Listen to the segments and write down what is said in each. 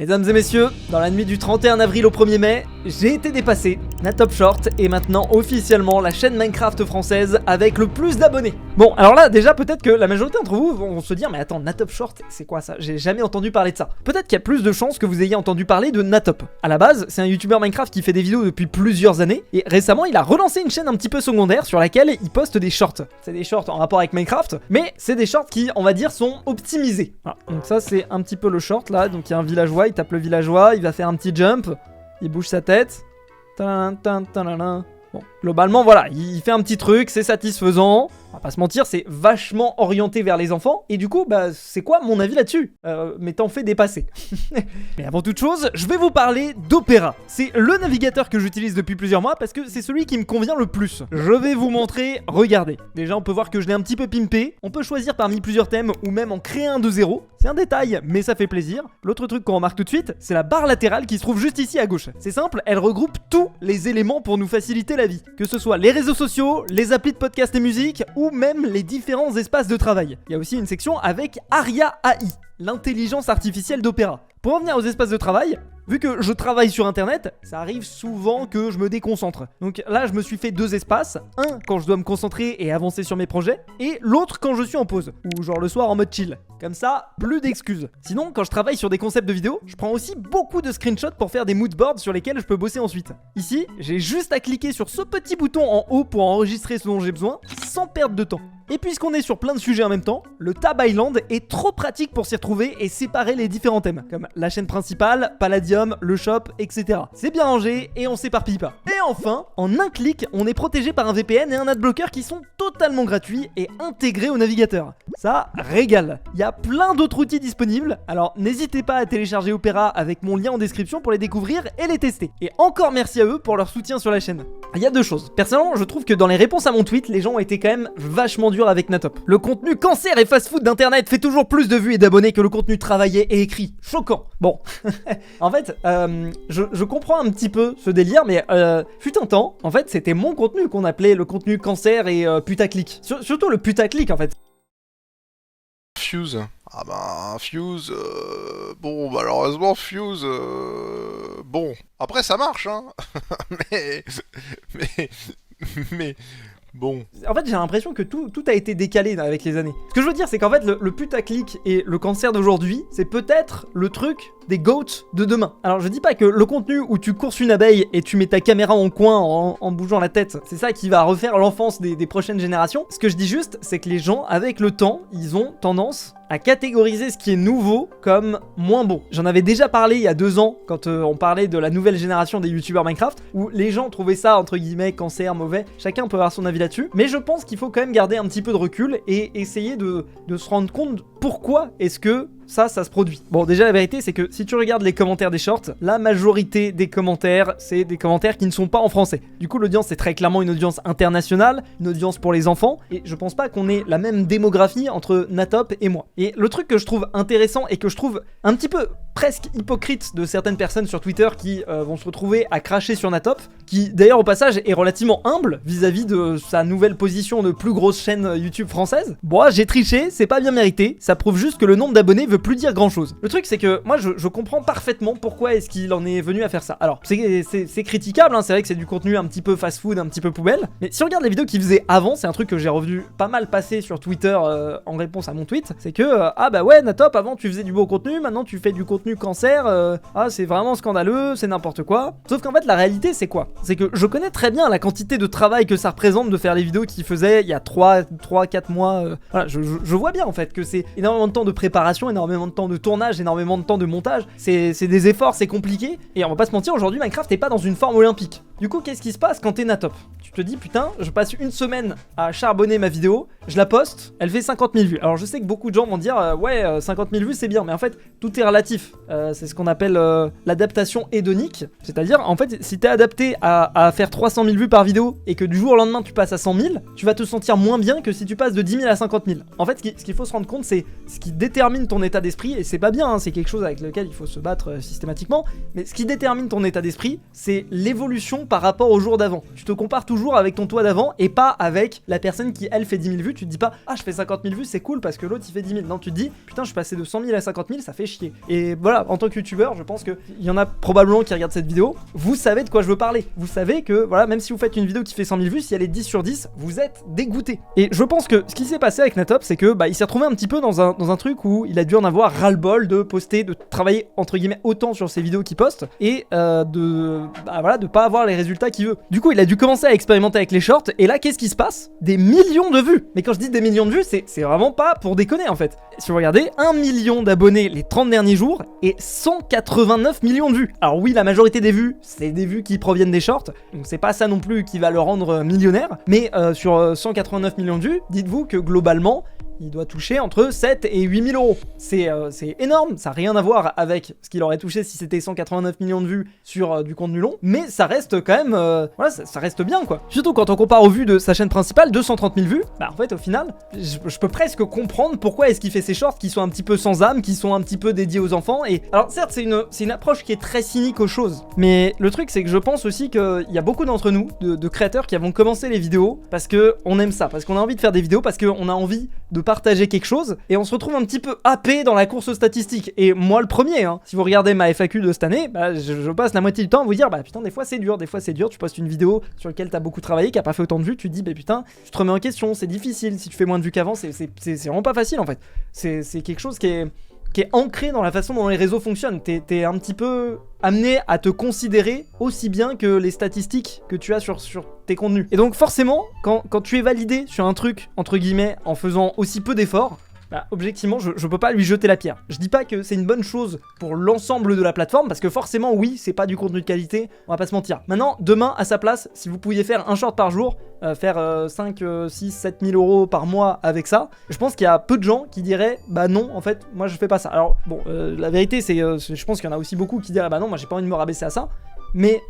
Mesdames et messieurs, dans la nuit du 31 avril au 1er mai, j'ai été dépassé. Natop Short est maintenant officiellement la chaîne Minecraft française avec le plus d'abonnés. Bon, alors là, déjà, peut-être que la majorité d'entre vous vont se dire, mais attends, Natop Short, c'est quoi ça? J'ai jamais entendu parler de ça. Peut-être qu'il y a plus de chances que vous ayez entendu parler de Natop. À la base, c'est un youtubeur Minecraft qui fait des vidéos depuis plusieurs années, et récemment, il a relancé une chaîne un petit peu secondaire sur laquelle il poste des shorts. C'est des shorts en rapport avec Minecraft, mais c'est des shorts qui, on va dire, sont optimisés. Voilà. Donc ça, c'est un petit peu le short, là. Donc il y a un villageois, il tape le villageois, il va faire un petit jump, il bouge sa tête. Bon, globalement, voilà, il fait un petit truc, c'est satisfaisant. On va pas se mentir, c'est vachement orienté vers les enfants. Et du coup, bah, c'est quoi mon avis là-dessus? Mais t'en fais dépasser. Mais avant toute chose, je vais vous parler d'Opera. C'est le navigateur que j'utilise depuis plusieurs mois parce que c'est celui qui me convient le plus. Je vais vous montrer, regardez. Déjà, on peut voir que je l'ai un petit peu pimpé. On peut choisir parmi plusieurs thèmes ou même en créer un de zéro. C'est un détail, mais ça fait plaisir. L'autre truc qu'on remarque tout de suite, c'est la barre latérale qui se trouve juste ici à gauche. C'est simple, elle regroupe tous les éléments pour nous faciliter la vie. Que ce soit les réseaux sociaux, les applis de podcast et musique, ou même les différents espaces de travail. Il y a aussi une section avec Aria AI, l'intelligence artificielle d'Opera. Pour revenir aux espaces de travail, vu que je travaille sur internet, ça arrive souvent que je me déconcentre. Donc là, je me suis fait deux espaces. Un quand je dois me concentrer et avancer sur mes projets, et l'autre quand je suis en pause, ou genre le soir en mode chill. Comme ça, plus d'excuses. Sinon, quand je travaille sur des concepts de vidéos, je prends aussi beaucoup de screenshots pour faire des moodboards sur lesquels je peux bosser ensuite. Ici, j'ai juste à cliquer sur ce petit bouton en haut pour enregistrer ce dont j'ai besoin, sans perdre de temps. Et puisqu'on est sur plein de sujets en même temps, le Tab Island est trop pratique pour s'y retrouver et séparer les différents thèmes, comme la chaîne principale, Palladium, le shop, etc. C'est bien rangé et on s'éparpille pas. Et enfin, en un clic, on est protégé par un VPN et un adblocker qui sont totalement gratuits et intégrés au navigateur. Ça régale. Il y a plein d'autres outils disponibles, alors n'hésitez pas à télécharger Opera avec mon lien en description pour les découvrir et les tester. Et encore merci à eux pour leur soutien sur la chaîne. Il y a deux choses. Personnellement, je trouve que dans les réponses à mon tweet, les gens ont été quand même vachement durs avec Natop. Le contenu cancer et fast-food d'internet fait toujours plus de vues et d'abonnés que le contenu travaillé et écrit. Choquant. Bon, en fait, je comprends un petit peu ce délire, mais fut un temps, en fait, c'était mon contenu qu'on appelait le contenu cancer et putaclic. Surtout le putaclic, en fait. Fuse. Ah bah, Fuse, bon, malheureusement, Fuse, bon, après ça marche, hein, mais, bon. En fait, j'ai l'impression que tout a été décalé avec les années. Ce que je veux dire, c'est qu'en fait, le putaclic et le cancer d'aujourd'hui, c'est peut-être le truc des goats de demain. Alors, je dis pas que le contenu où tu courses une abeille et tu mets ta caméra en coin en bougeant la tête, c'est ça qui va refaire l'enfance des prochaines générations. Ce que je dis juste, c'est que les gens, avec le temps, ils ont tendance à catégoriser ce qui est nouveau comme moins bon. J'en avais déjà parlé il y a 2 ans, quand on parlait de la nouvelle génération des youtubeurs Minecraft, où les gens trouvaient ça, entre guillemets, cancer, mauvais. Chacun peut avoir son avis là-dessus, mais je pense qu'il faut quand même garder un petit peu de recul et essayer de se rendre compte pourquoi est-ce que ça se produit. Bon, déjà la vérité c'est que si tu regardes les commentaires des shorts, la majorité des commentaires, c'est des commentaires qui ne sont pas en français. Du coup, l'audience c'est très clairement une audience internationale, une audience pour les enfants, et je pense pas qu'on ait la même démographie entre Natop et moi. Et le truc que je trouve intéressant et que je trouve un petit peu presque hypocrite de certaines personnes sur Twitter qui vont se retrouver à cracher sur Natop, qui d'ailleurs au passage est relativement humble vis-à-vis de sa nouvelle position de plus grosse chaîne YouTube française. Bon, j'ai triché, c'est pas bien mérité, ça prouve juste que le nombre d'abonnés veut plus dire grand chose. Le truc c'est que moi je comprends parfaitement pourquoi est-ce qu'il en est venu à faire ça. Alors c'est critiquable, hein, c'est vrai que c'est du contenu un petit peu fast-food, un petit peu poubelle, mais si on regarde les vidéos qu'il faisait avant, c'est un truc que j'ai revu pas mal passer sur Twitter en réponse à mon tweet, c'est que ah bah ouais Natop, avant tu faisais du beau contenu, maintenant tu fais du contenu cancer, ah c'est vraiment scandaleux, c'est n'importe quoi. Sauf qu'en fait la réalité c'est quoi? C'est que je connais très bien la quantité de travail que ça représente de faire les vidéos qu'il faisait il y a 3-4 mois, voilà, je vois bien en fait que c'est énormément de temps de préparation, énormément de temps de tournage, énormément de temps de montage, c'est des efforts, c'est compliqué, et on va pas se mentir, aujourd'hui Minecraft est pas dans une forme olympique. Du coup, qu'est-ce qui se passe quand t'es Natop? Tu te dis, putain, je passe une semaine à charbonner ma vidéo, je la poste, elle fait 50 000 vues. Alors je sais que beaucoup de gens vont dire, ouais, 50 000 vues c'est bien, mais en fait, tout est relatif. C'est ce qu'on appelle l'adaptation hédonique, c'est-à-dire, en fait, si t'es adapté à faire 300 000 vues par vidéo, et que du jour au lendemain tu passes à 100 000, tu vas te sentir moins bien que si tu passes de 10 000 à 50 000. En fait, ce qu'il faut se rendre compte, c'est ce qui détermine ton état d'esprit, et c'est pas bien, hein, c'est quelque chose avec lequel il faut se battre systématiquement, mais ce qui détermine ton état d'esprit, c'est l'évolution par rapport au jour d'avant. Tu te compares toujours avec ton toi d'avant et pas avec la personne qui elle fait 10 000 vues. Tu te dis pas ah je fais 50 000 vues c'est cool parce que l'autre il fait 10 000. Non tu te dis putain je suis passé de 100 000 à 50 000 ça fait chier. Et voilà en tant que youtubeur je pense qu'il y en a probablement qui regardent cette vidéo. Vous savez de quoi je veux parler. Vous savez que voilà même si vous faites une vidéo qui fait 100 000 vues si elle est 10 sur 10 vous êtes dégoûté. Et je pense que ce qui s'est passé avec Natop c'est que il s'est retrouvé un petit peu dans un truc où il a dû en avoir ras-le-bol de poster, de travailler entre guillemets autant sur ses vidéos qu'il poste et de pas avoir les résultats qu'il veut. Du coup il a dû commencer à expérimenter avec les shorts et là qu'est-ce qui se passe? Des millions de vues. Mais quand je dis des millions de vues c'est vraiment pas pour déconner en fait. Si vous regardez 1 million d'abonnés les 30 derniers jours et 189 millions de vues. Alors oui la majorité des vues c'est des vues qui proviennent des shorts donc c'est pas ça non plus qui va le rendre millionnaire mais sur 189 millions de vues dites-vous que globalement il doit toucher entre 7 et 8 000 euros. C'est énorme, ça n'a rien à voir avec ce qu'il aurait touché si c'était 189 millions de vues sur du contenu long, mais ça reste quand même, voilà, ça reste bien quoi. Surtout quand on compare aux vues de sa chaîne principale, 230 000 vues, en fait au final, je peux presque comprendre pourquoi est-ce qu'il fait ces shorts qui sont un petit peu sans âme, qui sont un petit peu dédiés aux enfants, et alors certes c'est une approche qui est très cynique aux choses, mais le truc c'est que je pense aussi qu'il y a beaucoup d'entre nous, de créateurs qui avons commencé les vidéos parce qu'on aime ça, parce qu'on a envie de faire des vidéos, parce qu'on a envie de partager quelque chose et on se retrouve un petit peu happé dans la course aux statistiques et moi le premier hein. Si vous regardez ma FAQ de cette année je passe la moitié du temps à vous dire putain des fois c'est dur, tu postes une vidéo sur laquelle t'as beaucoup travaillé qui a pas fait autant de vues, tu te dis putain tu te remets en question, c'est difficile, si tu fais moins de vues qu'avant c'est vraiment pas facile en fait, c'est quelque chose qui est ancré dans la façon dont les réseaux fonctionnent. T'es un petit peu amené à te considérer aussi bien que les statistiques que tu as sur tes contenus. Et donc forcément, quand tu es validé sur un truc, entre guillemets, en faisant aussi peu d'efforts, objectivement, je peux pas lui jeter la pierre. Je dis pas que c'est une bonne chose pour l'ensemble de la plateforme, parce que forcément, oui, c'est pas du contenu de qualité, on va pas se mentir. Maintenant, demain, à sa place, si vous pouviez faire un short par jour, faire 5, 6, 7 000 euros par mois avec ça, je pense qu'il y a peu de gens qui diraient non, en fait, moi je fais pas ça. Alors, bon, la vérité, c'est je pense qu'il y en a aussi beaucoup qui diraient non, moi j'ai pas envie de me rabaisser à ça. Mais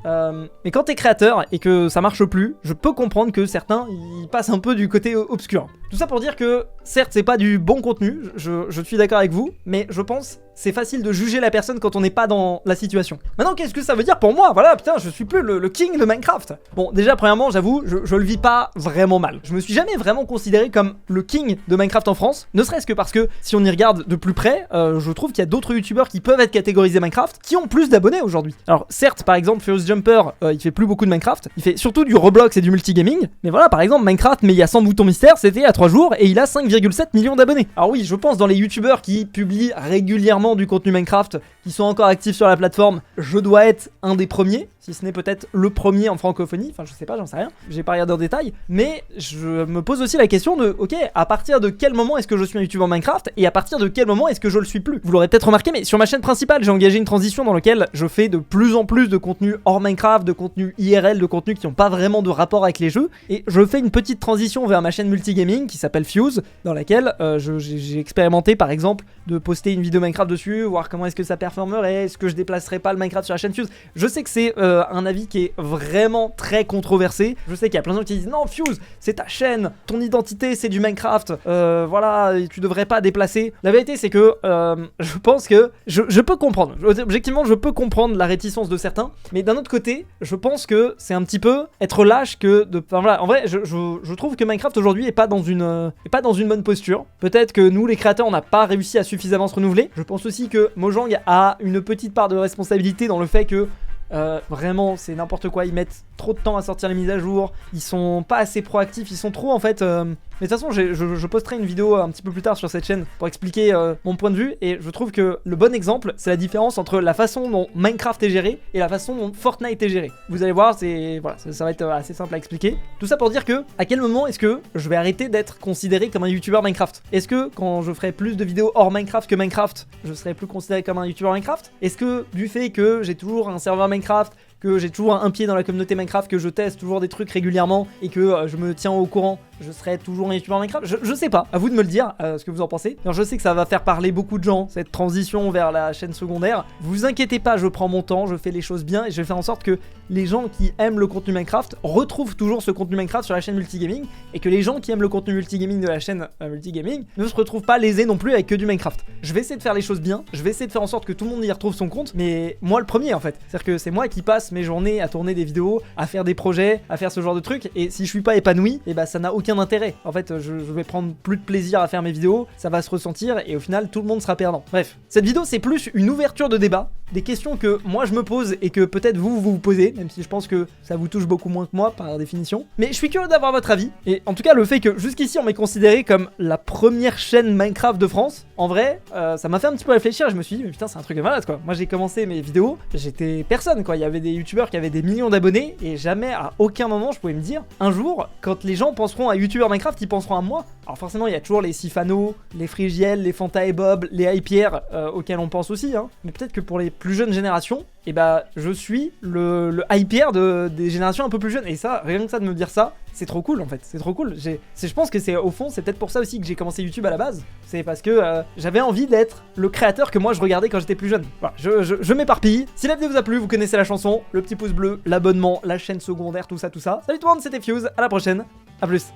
quand t'es créateur et que ça marche plus, je peux comprendre que certains ils passent un peu du côté obscur. Tout ça pour dire que certes c'est pas du bon contenu, je suis d'accord avec vous, mais je pense c'est facile de juger la personne quand on n'est pas dans la situation. Maintenant qu'est-ce que ça veut dire pour moi? Voilà putain je suis plus le king de Minecraft. Bon déjà premièrement j'avoue je le vis pas vraiment mal. Je me suis jamais vraiment considéré comme le king de Minecraft en France, ne serait-ce que parce que si on y regarde de plus près, je trouve qu'il y a d'autres youtubeurs qui peuvent être catégorisés Minecraft qui ont plus d'abonnés aujourd'hui. Alors certes par exemple Furious Jumper il fait plus beaucoup de Minecraft, il fait surtout du Roblox et du multigaming, mais voilà par exemple Minecraft mais il y a 100 boutons mystères, c'était à 3 jours et il a 5,7 millions d'abonnés. Alors oui je pense dans les youtubeurs qui publient régulièrement du contenu Minecraft, qui sont encore actifs sur la plateforme, je dois être un des premiers, si ce n'est peut-être le premier en francophonie, enfin je sais pas, j'en sais rien, j'ai pas regardé en détail, mais je me pose aussi la question de, ok, à partir de quel moment est-ce que je suis un youtubeur Minecraft, et à partir de quel moment est-ce que je le suis plus? Vous l'aurez peut-être remarqué, mais sur ma chaîne principale, j'ai engagé une transition dans laquelle je fais de plus en plus de contenu hors Minecraft, de contenu IRL, de contenu qui n'ont pas vraiment de rapport avec les jeux, et je fais une petite transition vers ma chaîne multigaming qui s'appelle Fuse, dans laquelle j'ai expérimenté par exemple de poster une vidéo Minecraft dessus, voir comment est-ce que ça performerait, est-ce que je déplacerais pas le Minecraft sur la chaîne Fuse. Je sais que c'est un avis qui est vraiment très controversé, je sais qu'il y a plein de gens qui disent non Fuse, c'est ta chaîne, ton identité c'est du Minecraft, voilà, tu devrais pas déplacer. La vérité c'est que je pense que je peux comprendre, objectivement je peux comprendre la réticence de certains, mais d'un autre côté, je pense que c'est un petit peu être lâche que de... Enfin voilà, en vrai, je trouve que Minecraft aujourd'hui est pas dans une bonne posture. Peut-être que nous, les créateurs, on n'a pas réussi à suffisamment se renouveler. Je pense aussi que Mojang a une petite part de responsabilité dans le fait que vraiment c'est n'importe quoi, ils mettent trop de temps à sortir les mises à jour, ils sont pas assez proactifs, ils sont trop en fait mais de toute façon je posterai une vidéo un petit peu plus tard sur cette chaîne pour expliquer mon point de vue, et je trouve que le bon exemple c'est la différence entre la façon dont Minecraft est géré et la façon dont Fortnite est géré. Vous allez voir, voilà, ça va être assez simple à expliquer. Tout ça pour dire que à quel moment est-ce que je vais arrêter d'être considéré comme un youtubeur Minecraft? Est-ce que quand je ferai plus de vidéos hors Minecraft que Minecraft, je serai plus considéré comme un youtubeur Minecraft? Est-ce que du fait que j'ai toujours un serveur Minecraft, que j'ai toujours un pied dans la communauté Minecraft, que je teste toujours des trucs régulièrement et que je me tiens au courant je serai toujours un youtubeur Minecraft. Je sais pas, à vous de me le dire, ce que vous en pensez. Alors, je sais que ça va faire parler beaucoup de gens, cette transition vers la chaîne secondaire. Vous inquiétez pas, je prends mon temps, je fais les choses bien et je vais faire en sorte que les gens qui aiment le contenu Minecraft retrouvent toujours ce contenu Minecraft sur la chaîne Multigaming et que les gens qui aiment le contenu Multigaming de la chaîne Multigaming ne se retrouvent pas lésés non plus avec que du Minecraft. Je vais essayer de faire les choses bien, je vais essayer de faire en sorte que tout le monde y retrouve son compte, mais moi le premier en fait. C'est-à-dire que c'est moi qui passe mes journées à tourner des vidéos, à faire des projets, à faire ce genre de trucs, et si je suis pas épanoui, et bah ça n'a aucun intérêt. En fait, je vais prendre plus de plaisir à faire mes vidéos, ça va se ressentir, et au final tout le monde sera perdant. Bref, cette vidéo c'est plus une ouverture de débat, des questions que moi je me pose et que peut-être vous posez, même si je pense que ça vous touche beaucoup moins que moi par définition. Mais je suis curieux d'avoir votre avis, et en tout cas le fait que jusqu'ici on m'ait considéré comme la première chaîne Minecraft de France, en vrai, ça m'a fait un petit peu réfléchir et je me suis dit mais putain c'est un truc de malade quoi. Moi j'ai commencé mes vidéos, j'étais personne quoi, il y avait des youtubeurs qui avaient des millions d'abonnés et jamais à aucun moment je pouvais me dire un jour quand les gens penseront à youtubeur Minecraft ils penseront à moi. Alors forcément il y a toujours les Sifano, les Frigiel, les Fanta et Bob, les Hypierre auxquels on pense aussi hein. Mais peut-être que pour les plus jeunes générations, et bah je suis le Hypierre des générations un peu plus jeunes et ça, rien que ça de me dire ça, c'est trop cool en fait, c'est trop cool. Je pense que c'est au fond, c'est peut-être pour ça aussi que j'ai commencé YouTube à la base. C'est parce que j'avais envie d'être le créateur que moi je regardais quand j'étais plus jeune. Voilà, je m'éparpille. Si la vidéo vous a plu, vous connaissez la chanson, le petit pouce bleu, l'abonnement, la chaîne secondaire, tout ça. Salut tout le monde, c'était Fuse, à la prochaine, à plus.